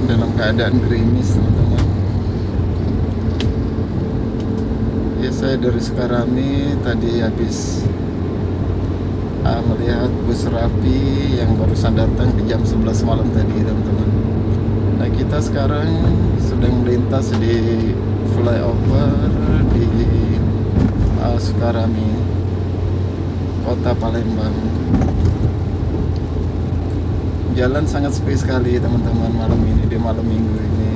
dalam keadaan gerimis teman-teman. Ya, saya dari Sukarami tadi habis melihat bus Rapi yang barusan datang di jam 11 malam tadi teman-teman. Nah, kita sekarang sedang melintas di flyover di Sukarami, kota Palembang. Jalan sangat sepi sekali teman-teman malam ini, di malam minggu ini.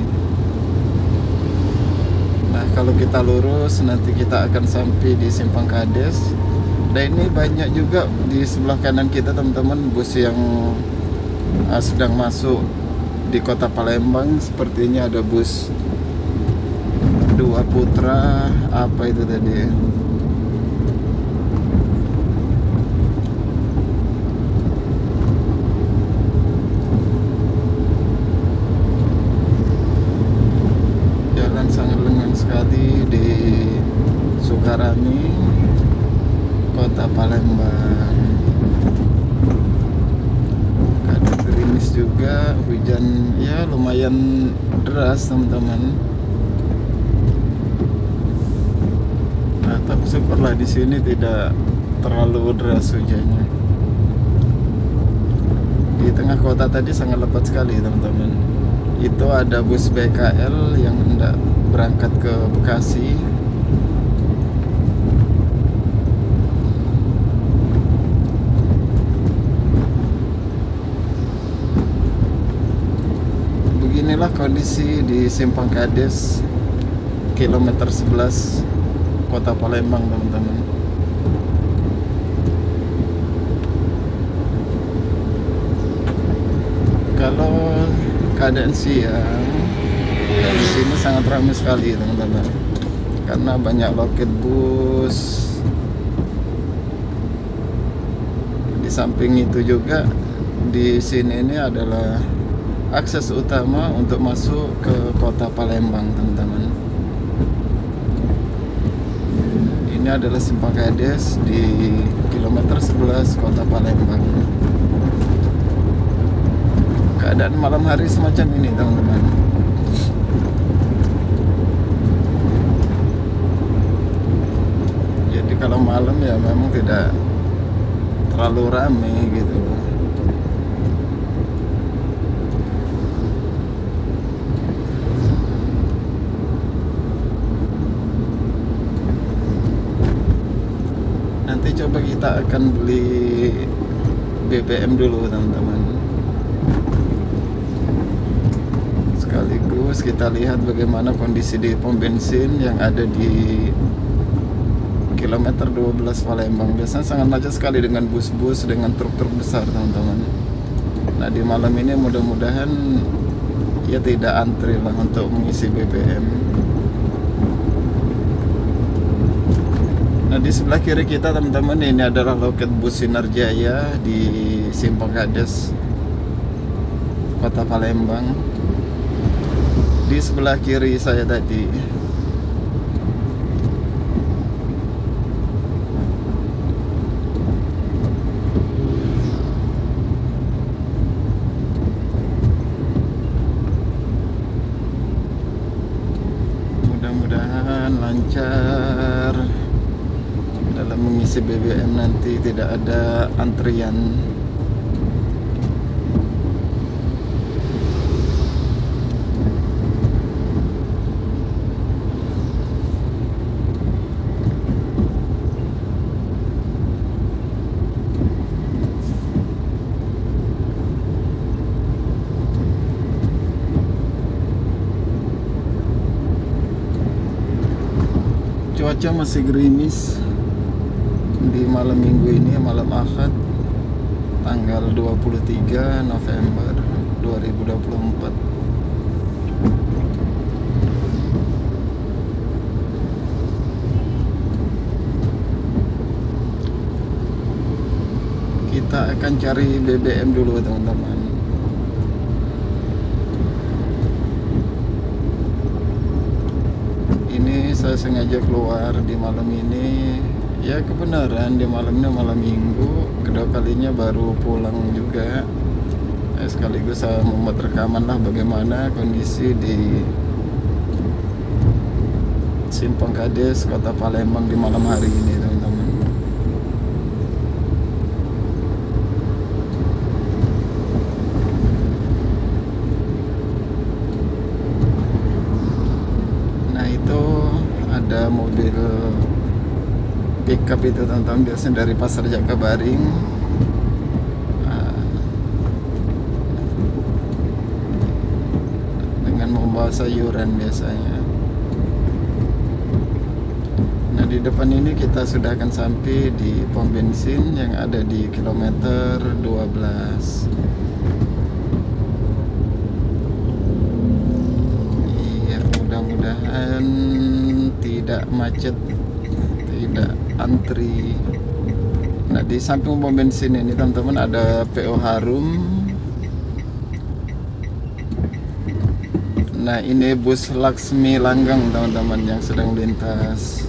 Nah, kalau kita lurus nanti kita akan sampai di Simpang Kades. Dan ini banyak juga di sebelah kanan kita teman-teman bus yang sedang masuk di kota Palembang. Sepertinya ada bus Dua Putra, apa itu tadi? Jalan sangat lengang sekali di Sukarami, kota Palembang. Kadang gerimis juga, hujan ya lumayan deras teman-teman. Nah, tapi syukurlah di sini tidak terlalu deras hujannya. Di tengah kota tadi sangat lebat sekali teman-teman. Itu ada bus BKL yang hendak berangkat ke Bekasi. Beginilah kondisi di Simpang Kades, kilometer 11, kota Palembang teman-teman. Kalau keadaan siang, di sini sangat ramai sekali teman-teman, karena banyak loket bus. Di samping itu juga di sini ini adalah akses utama untuk masuk ke kota Palembang teman-teman. Ini adalah Simpang Kades di kilometer 11 kota Palembang. Keadaan malam hari semacam ini teman-teman. Jadi kalau malam ya memang tidak terlalu ramai gitu. Nanti coba kita akan beli BBM dulu teman-teman. Sekaligus kita lihat bagaimana kondisi di pom bensin yang ada di kilometer 12 Palembang. Biasanya sangat macet sekali dengan bus-bus, dengan truk-truk besar teman-teman. Nah, di malam ini mudah-mudahan ya tidak antri lah untuk mengisi BBM. Nah, di sebelah kiri kita teman-teman, ini adalah loket bus Sinar Jaya di Simpang Kades, kota Palembang. Di sebelah kiri saya tadi. Mudah-mudahan lancar dalam mengisi BBM, nanti tidak ada antrian. Cuaca masih gerimis di malam minggu ini, malam Ahad, tanggal 23 November 2024. Kita akan cari BBM dulu teman-teman. Ini saya sengaja keluar di malam ini. Ya kebenaran di malam ini malam minggu, kedua kalinya baru pulang juga. Sekaligus saya membuat rekaman lah bagaimana kondisi di Simpang Kades, Kota Palembang di malam hari ini, teman-teman. Nah, itu ada mobil pickup itu, teman-teman, biasanya dari Pasar Jakabaring. Dengan membawa sayuran biasanya. Nah, di depan ini kita sudah akan sampai di pom bensin yang ada di kilometer 12. Iya, mudah-mudahan tidak macet, tidak antri. Nah, di samping pom bensin ini, teman-teman, ada PO Harum. Nah, ini bus Laksmi Langgeng, teman-teman, yang sedang lintas.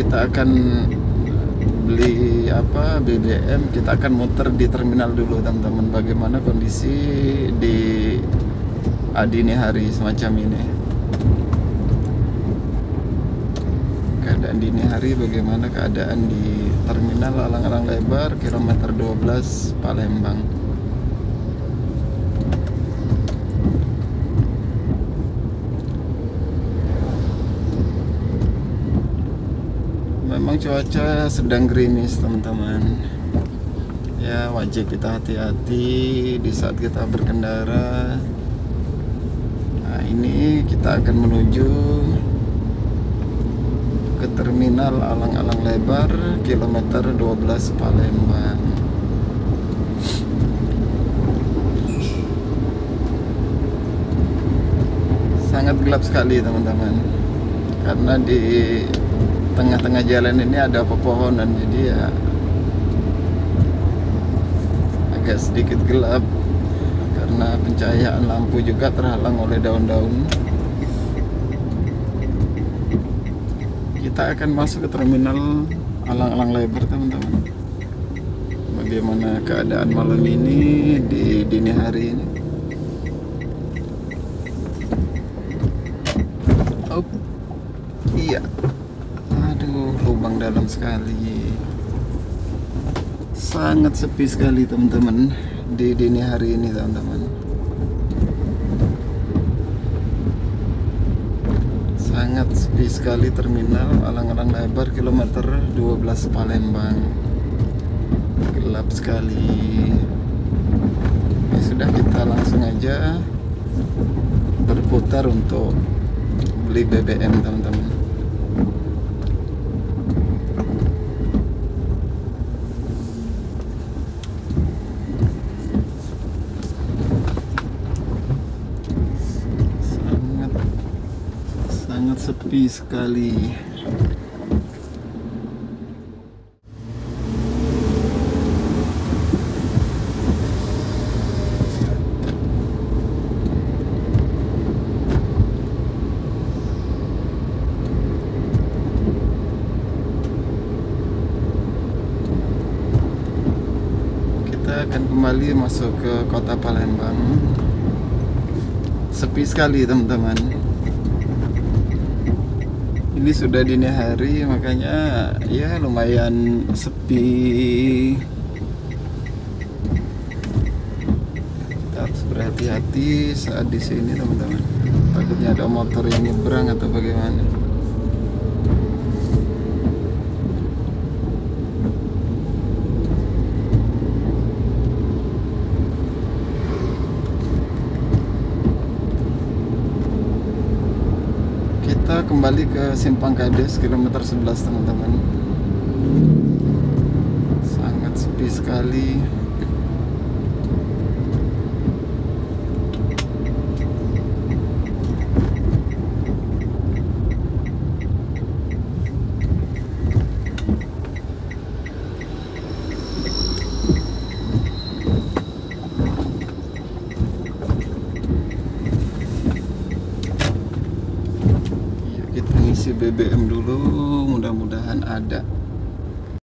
Kita akan beli BBM, kita akan muter di terminal dulu, teman-teman, bagaimana kondisi di dini hari semacam ini, keadaan dini hari, bagaimana keadaan di terminal Alang-Alang Lebar kilometer 12 Palembang. Memang cuaca sedang gerimis, teman-teman. Ya, wajib kita hati-hati di saat kita berkendara. Nah, ini kita akan menuju ke terminal Alang-Alang Lebar kilometer 12 Palembang. Sangat gelap sekali, teman-teman, karena di tengah-tengah jalan ini ada pepohonan, jadi ya agak sedikit gelap karena pencahayaan lampu juga terhalang oleh daun-daun. Kita akan masuk ke terminal Alang-Alang Lebar, teman-teman. Bagaimana keadaan malam ini di dini hari ini? Oh, iya. Lubang dalam sekali, sangat sepi sekali, teman-teman, di dini hari ini, teman-teman. Sangat sepi sekali terminal Alang-Alang Lebar kilometer 12 Palembang. Gelap sekali. Ya sudah, kita langsung aja berputar untuk beli BBM, teman-teman. Sepi sekali. Kita akan kembali masuk ke kota Palembang. Sepi sekali, teman-teman. Ini sudah dini hari, makanya ya lumayan sepi. Kita harus berhati-hati saat di sini, teman-teman. Takutnya ada motor yang nyebrang atau bagaimana. Kita kembali ke Simpang Kades kilometer 11, teman-teman. Sangat sepi sekali. ngisi BBM dulu, mudah-mudahan ada.